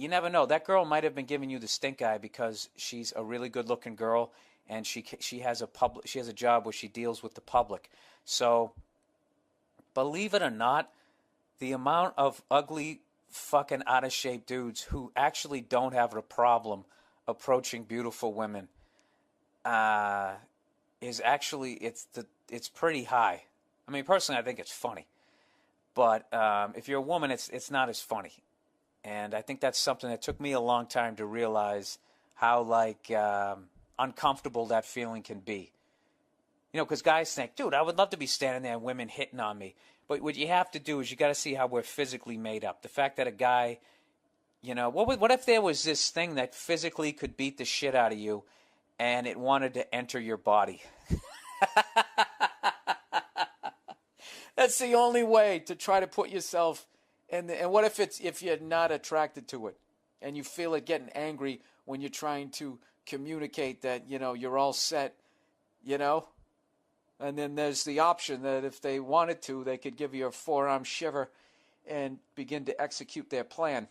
And you never know. That girl might have been giving you the stink eye because she's a really good-looking girl, and she has a job where she deals with the public. So, believe it or not, the amount of ugly, fucking out-of-shape dudes who actually don't have a problem approaching beautiful women is actually it's pretty high. I mean, personally, I think it's funny, but if you're a woman, it's not as funny. And I think that's something that took me a long time to realize how uncomfortable that feeling can be. Because guys think, dude, I would love to be standing there and women hitting on me. But what you have to do is you got to see how we're physically made up. The fact that a guy, what if there was this thing that physically could beat the shit out of you and it wanted to enter your body? That's the only way to try to put yourself in. And what if you're not attracted to it and you feel it getting angry when you're trying to communicate that, you're all set, And then there's the option that if they wanted to, they could give you a forearm shiver and begin to execute their plan,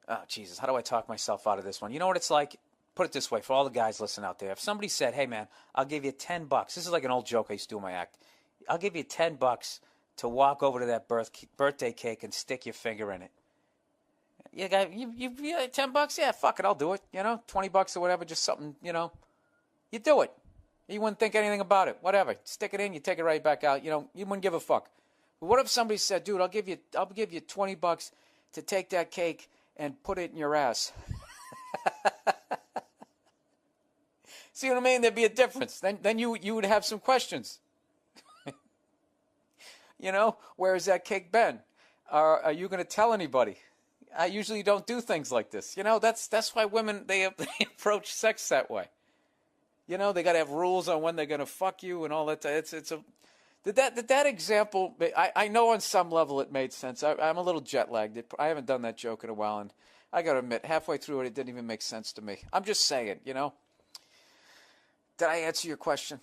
Oh, Jesus, how do I talk myself out of this one? You know what it's like? Put it this way, for all the guys listening out there. If somebody said, hey, man, I'll give you $10. This is like an old joke I used to do in my act. I'll give you $10 to walk over to that birthday cake and stick your finger in it. You got you $10? Yeah, fuck it, I'll do it. $20 or whatever, just something, You do it. You wouldn't think anything about it. Whatever. Stick it in, you take it right back out. You wouldn't give a fuck. But what if somebody said, dude, I'll give you $20 to take that cake and put it in your ass? See what I mean? There'd be a difference. Then you would have some questions. Where has that cake been? Are you going to tell anybody? I usually don't do things like this. That's why women, they approach sex that way. They got to have rules on when they're going to fuck you and all that. Did that example, I know on some level it made sense. I'm a little jet lagged. I haven't done that joke in a while, and I got to admit, halfway through it didn't even make sense to me. I'm just saying, Did I answer your question?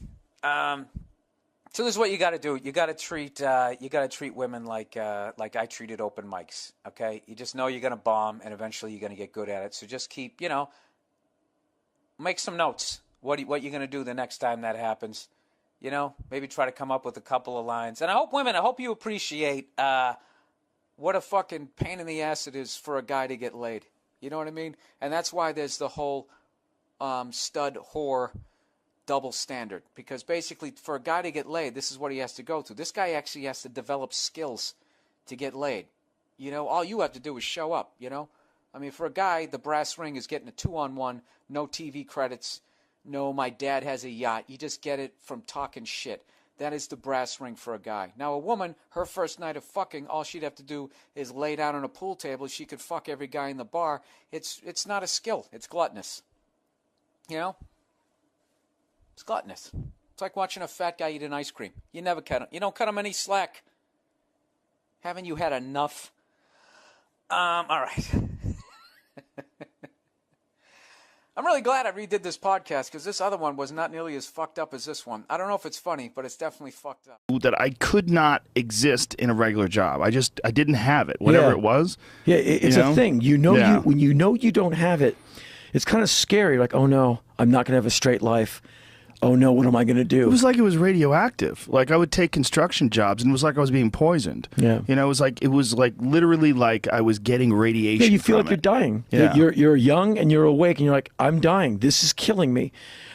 So this is what you got to do. You got to treat women like I treated open mics. Okay, you just know you're gonna bomb, and eventually you're gonna get good at it. So just keep, make some notes. What you're gonna do the next time that happens. Maybe try to come up with a couple of lines. And I hope you appreciate what a fucking pain in the ass it is for a guy to get laid. You know what I mean? And that's why there's the whole stud whore double standard, because basically for a guy to get laid, this is what he has to go through. This guy actually has to develop skills to get laid. All you have to do is show up, I mean, for a guy, the brass ring is getting a 2-on-1, no TV credits, no my dad has a yacht. You just get it from talking shit. That is the brass ring for a guy. Now a woman, her first night of fucking, all she'd have to do is lay down on a pool table. She could fuck every guy in the bar. It's not a skill. It's gluttonous. It's gluttonous. It's like watching a fat guy eat an ice cream. You never cut him. You don't cut him any slack. Haven't you had enough? All right. I'm really glad I redid this podcast because this other one was not nearly as fucked up as this one. I don't know if it's funny, but it's definitely fucked up. That I could not exist in a regular job. I didn't have it, whatever it was. Yeah, it's a thing. When you know you don't have it, it's kind of scary. Like, oh no, I'm not going to have a straight life. Oh no, what am I going to do? It was like it was radioactive. Like I would take construction jobs and it was like I was being poisoned. Yeah. It was like literally like I was getting radiation. Yeah, you feel like you're dying. Yeah. You're young and you're awake and you're like, I'm dying. This is killing me.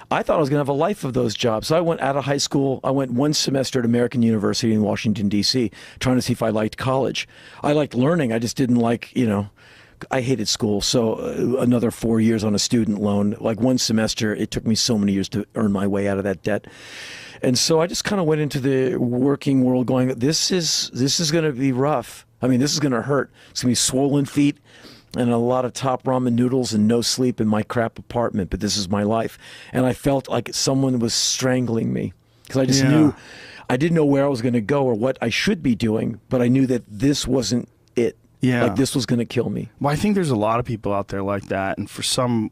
I thought I was going to have a life of those jobs. So I went out of high school. I went one semester at American University in Washington, D.C., trying to see if I liked college. I liked learning. I just didn't like, I hated school, so another 4 years on a student loan. Like one semester, it took me so many years to earn my way out of that debt. And so I just kind of went into the working world going, this is going to be rough. I mean, this is going to hurt. It's going to be swollen feet and a lot of top ramen noodles and no sleep in my crap apartment, but this is my life. And I felt like someone was strangling me because I just knew, I didn't know where I was going to go or what I should be doing, but I knew that this wasn't it. Yeah. Like this was going to kill me. Well, I think there's a lot of people out there like that. And for some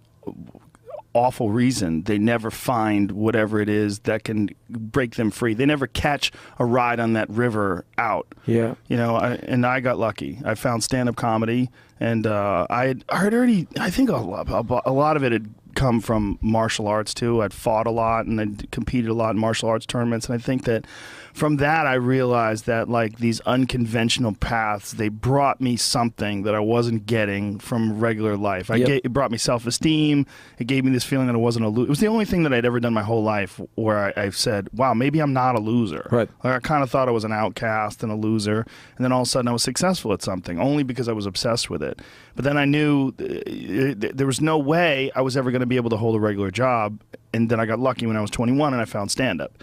awful reason, they never find whatever it is that can break them free. They never catch a ride on that river out. Yeah. You know, and I got lucky. I found stand-up comedy, and I had already, I think a lot of it had come from martial arts too. I'd fought a lot and I'd competed a lot in martial arts tournaments, and I think that from that I realized that like these unconventional paths, they brought me something that I wasn't getting from regular life. It brought me self-esteem. It gave me this feeling that I wasn't a loser. It was the only thing that I'd ever done my whole life where I said, wow, maybe I'm not a loser. Right. Like I kind of thought I was an outcast and a loser, and then all of a sudden I was successful at something only because I was obsessed with it. But then I knew there was no way I was ever going to be able to hold a regular job, and then I got lucky when I was 21 and I found stand-up.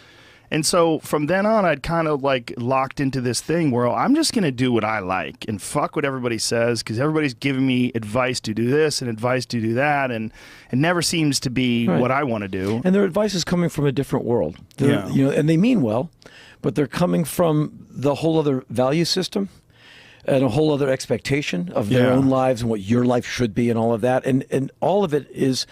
And so from then on, I'd kind of like locked into this thing where I'm just going to do what I like and fuck what everybody says, because everybody's giving me advice to do this and advice to do that, and it never seems to be what I want to do. And their advice is coming from a different world. Yeah. You know, and they mean well, but they're coming from the whole other value system and a whole other expectation of their own lives and what your life should be and all of that. And all of it is...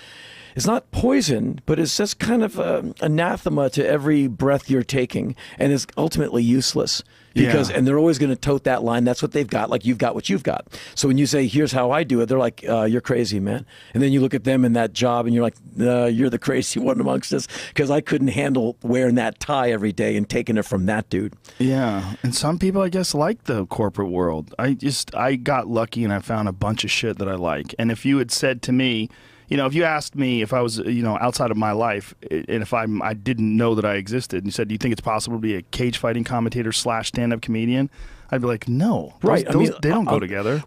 It's not poison, but it's just kind of anathema to every breath you're taking, and it's ultimately useless. Because and they're always going to tote that line. That's what they've got. Like, you've got what you've got. So when you say, here's how I do it, they're like, you're crazy, man. And then you look at them in that job and you're like, you're the crazy one amongst us, because I couldn't handle wearing that tie every day and taking it from that dude. Yeah. And some people, I guess, like the corporate world. I got lucky and I found a bunch of shit that I like. And if you had said to me, you know, if you asked me if I was, you know, outside of my life, and if I didn't know that I existed, and you said, do you think it's possible to be a cage fighting commentator / stand-up comedian? I'd be like, no. Right. They don't go together.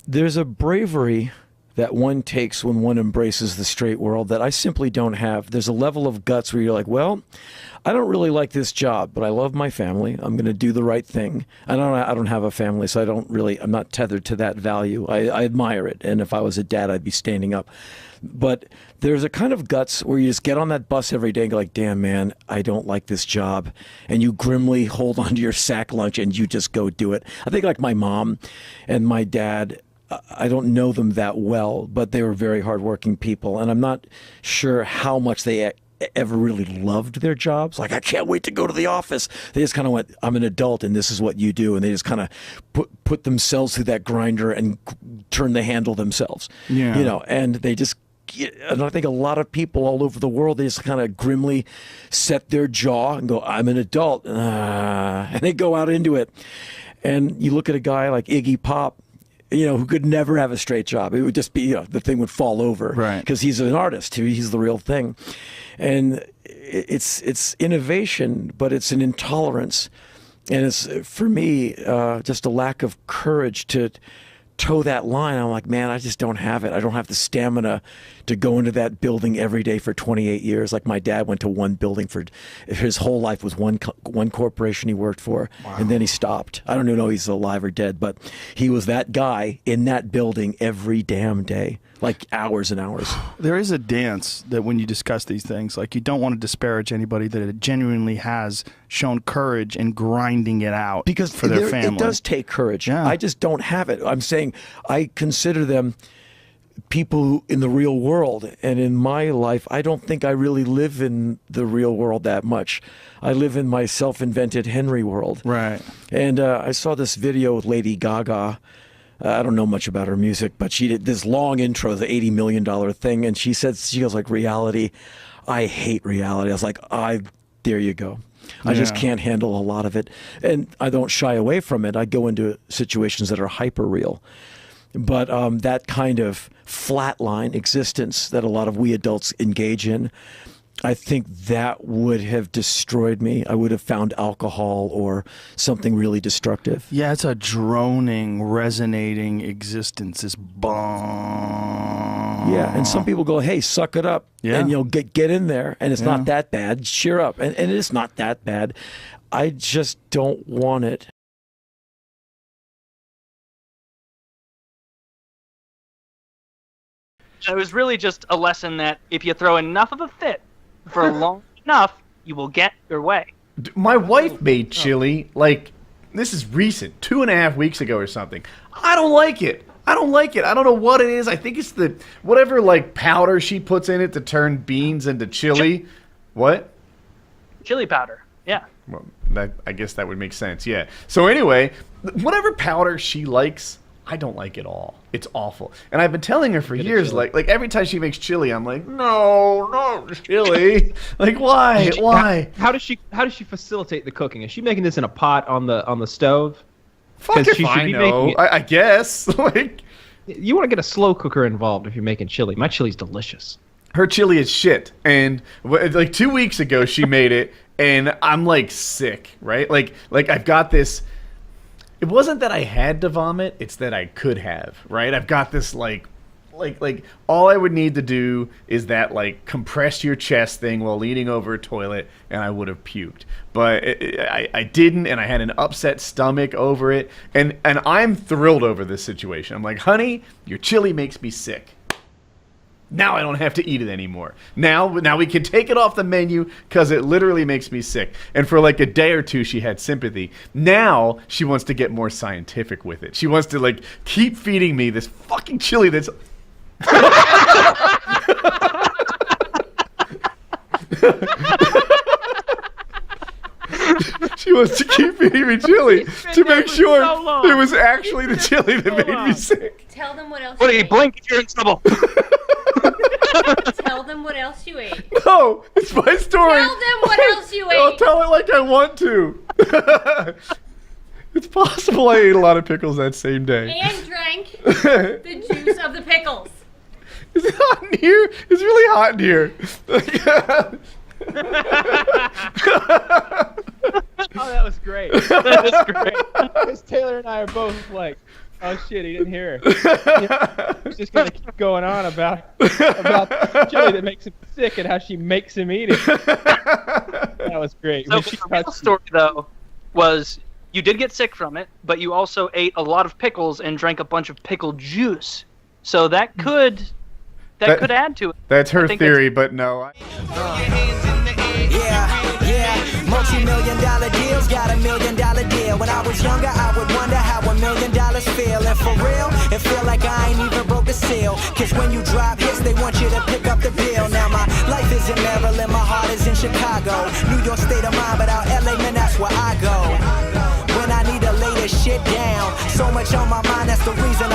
There's a bravery that one takes when one embraces the straight world that I simply don't have. There's a level of guts where you're like, well, I don't really like this job, but I love my family. I'm going to do the right thing. I don't have a family, so I'm not tethered to that value. I admire it, and if I was a dad, I'd be standing up. But there's a kind of guts where you just get on that bus every day and go like, damn, man, I don't like this job. And you grimly hold onto your sack lunch and you just go do it. I think like my mom and my dad, I don't know them that well, but they were very hardworking people. And I'm not sure how much they ever really loved their jobs. Like, I can't wait to go to the office. They just kind of went, I'm an adult and this is what you do. And they just kind of put themselves through that grinder and turn the handle themselves. Yeah. You know, and they just, and I think a lot of people all over the world, they just kind of grimly set their jaw and go, I'm an adult. And they go out into it. And you look at a guy like Iggy Pop, you know, who could never have a straight job. It would just be, you know, the thing would fall over. Right. Because he's an artist. He's the real thing. And it's innovation, but it's an intolerance. And it's, for me, just a lack of courage to toe that line. I'm like, man, I just don't have it. I don't have the stamina to go into that building every day for 28 years. Like my dad went to one building for his whole life, was one corporation he worked for. Wow. And then he stopped. I don't even know if he's alive or dead, but he was that guy in that building every damn day, like hours and hours. There is a dance that when you discuss these things, like, you don't want to disparage anybody that genuinely has shown courage in grinding it out because for their family. It does take courage. Yeah. I just don't have it. I'm saying I consider them people in the real world, and in my life I don't think I really live in the real world that much. I live in my self-invented Henry world. Right. And I saw this video with Lady Gaga. I don't know much about her music, but she did this long intro, the $80 million thing, and she goes like, reality, I hate reality. I was like, there you go. I just can't handle a lot of it, and I don't shy away from it. I go into situations that are hyper real. But that kind of flatline existence that a lot of we adults engage in, I think that would have destroyed me. I would have found alcohol or something really destructive. Yeah, it's a droning, resonating existence. It's bomb. Yeah, and some people go, hey, suck it up. Yeah. And you'll get in there, and it's not that bad. Cheer up. And it is not that bad. I just don't want it. It was really just a lesson that if you throw enough of a fit for long enough, you will get your way. My wife made chili, like, this is recent, 2.5 weeks ago or something. I don't like it. I don't like it. I don't know what it is. I think it's the whatever like powder she puts in it to turn beans into chili. What? Chili powder. Yeah. Well, I guess that would make sense. Yeah. So anyway, whatever powder she likes, I don't like it all. It's awful. And I've been telling her for years, like every time she makes chili, I'm like, no, chili. Like, why? Why? How does she facilitate the cooking? Is she making this in a pot on the stove? Fuck if she should I be know. making it- I guess. Like, You want to get a slow cooker involved if you're making chili. My chili's delicious. her chili is shit. And like 2 weeks ago, she made it, and I'm like sick, right? Like I've got this. It wasn't that I had to vomit; it's that I could have, right? I've got this like all I would need to do is that like compress your chest thing while leaning over a toilet, and I would have puked. But I didn't, and I had an upset stomach over it, and I'm thrilled over this situation. I'm like, honey, your chili makes me sick. Now I don't have to eat it anymore. Now we can take it off the menu because it literally makes me sick. And for like a day or two, she had sympathy. Now she wants to get more scientific with it. She wants to like keep feeding me this fucking chili that's... She wants to keep feeding me chili to make sure it was actually the chili that made me sick. Tell them what else Woody, you ate. blink if you're in trouble. Tell them what else you ate. No, it's my story. Tell them what else you I'll ate. tell it like I want to. It's possible I ate a lot of pickles that same day. And drank the juice of the pickles. Is it hot in here? It's really hot in here. Oh, that was great. That is great. Because Taylor and I are both like, oh shit, he didn't hear her. He's just gonna keep going on about the chili that makes him sick and how she makes him eat it. That was great. So When she the real touched story, though, was you did get sick from it, but you also ate a lot of pickles and drank a bunch of pickle juice. So that could could add to it. That's her I think theory, but no. Yeah, multi-million-dollar deals, got $1 million deal. When I was younger, I would wonder how $1 million feel. And for real, it feel like I ain't even broke a seal. Cause when you drop hits, they want you to pick up the bill. Now my life is in Maryland, my heart is in Chicago. New York state of mind, but out LA, man, that's where I go. When I need to lay this shit down, so much on my mind, that's the reason